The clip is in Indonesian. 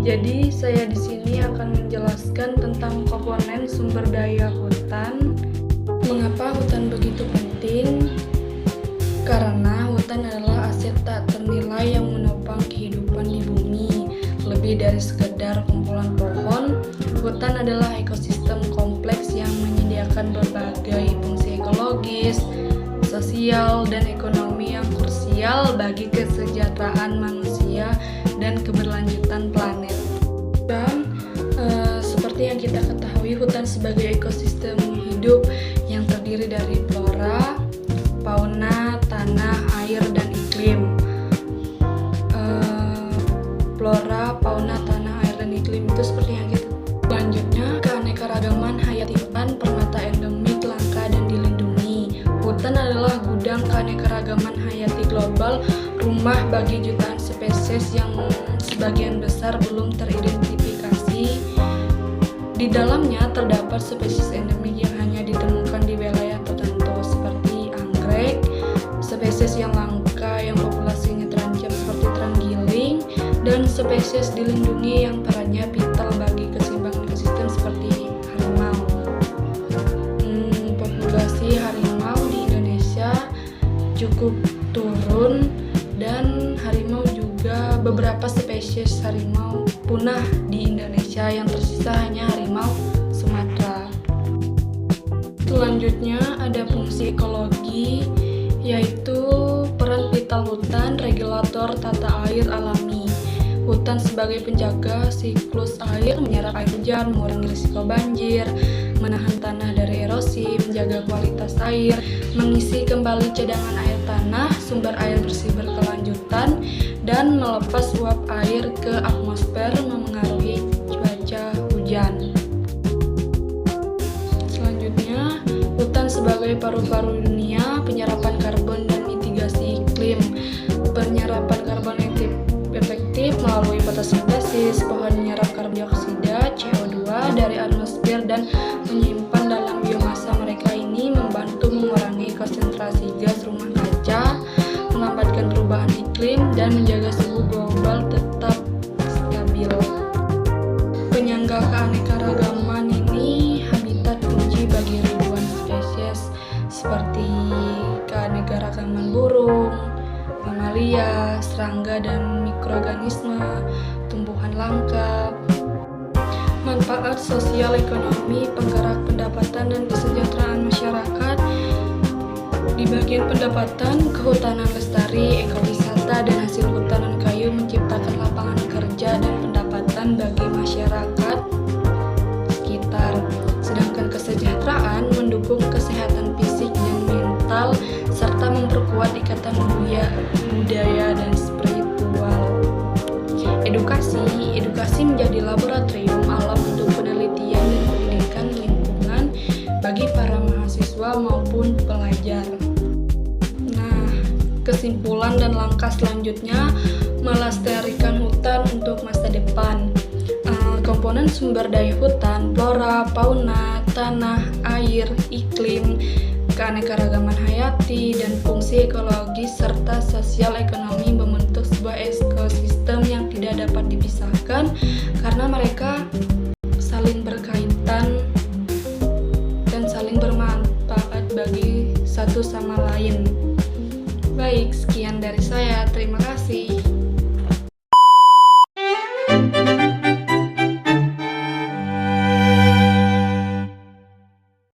Jadi saya di sini akan menjelaskan tentang komponen sumber daya hutan. Mengapa hutan begitu penting? Karena hutan adalah aset tak ternilai yang menopang kehidupan di bumi. Lebih dari sekedar kumpulan pohon, hutan adalah ekosistem kompleks yang menyediakan berbagai fungsi ekologis, sosial, dan ekonomi yang krusial bagi kesejahteraan manusia dan keberlanjutan planet. Dan seperti yang kita ketahui, hutan sebagai ekosistem hidup yang terdiri dari flora, fauna, tanah, air, dan iklim. Flora, fauna, tanah, air, dan iklim itu seperti yang kita. Selanjutnya, keanekaragaman hayati hutan permata endemik, langka, dan dilindungi. Hutan adalah gudang keanekaragaman hayati global, rumah bagi jutaan spesies yang sebagian besar belum teridentifikasi. Di dalamnya terdapat spesies endemik yang hanya ditemukan di wilayah tertentu seperti anggrek, spesies yang langka yang populasinya terancam seperti terenggiling, dan spesies dilindungi yang perannya vital bagi keseimbangan ekosistem seperti harimau. Populasi harimau di Indonesia cukup turun, dan harimau juga beberapa spesies harimau punah di Indonesia, yang tersisa hanya harimau Sumatera. Selanjutnya ada fungsi ekologi, yaitu peran vital hutan, regulator tata air alami. Hutan sebagai penjaga siklus air, menyerap air hujan, mengurangi risiko banjir, menahan tanah dari erosi, menjaga kualitas air, mengisi kembali cadangan air tanah, sumber air bersih berkelanjutan, dan melepas uap air ke atmosfer, memengaruhi cuaca hujan. Selanjutnya, hutan sebagai paru-paru dunia, penyerapan karbon dan mitigasi iklim. Penyerapan karbon efektif melalui fotosintesis, pohon menyerap karbon dioksida CO2 dari atmosfer dan menyimpan dalam biomasa mereka. Ini membantu mengurangi konsentrasi gas rumah kaca, melambatkan perubahan iklim, dan menjaga suhu global tetap stabil. Penyangga keanekaragaman ini habitat kunci bagi ribuan spesies seperti keanekaragaman burung, mamalia, serangga, dan mikroorganisme, tumbuhan langka. Manfaat sosial ekonomi, penggerak pendapatan dan kesejahteraan masyarakat. Di bagian pendapatan, kehutanan lestari, ekowisata, dan hasil hutanan kayu menciptakan lapangan kerja dan pendapatan bagi masyarakat sekitar. Sedangkan kesejahteraan mendukung kesehatan fisik dan mental, serta memperkuat ikatan budaya dan spiritual. Edukasi menjadi laboratorium alam untuk penelitian dan pendidikan lingkungan bagi para mahasiswa maupun pelajar. Nah, kesimpulan dan langkah selanjutnya, melestarikan hutan untuk masa depan. Komponen sumber daya hutan, flora, fauna, tanah, air, iklim, keanekaragaman hayati, dan fungsi ekologis serta sosial ekonomi membentuk sebuah ekosistem yang tidak dapat dipisahkan karena mereka saling berkaitan dan saling bermanfaat bagi satu sama lain. Baik, sekian dari saya. Terima kasih.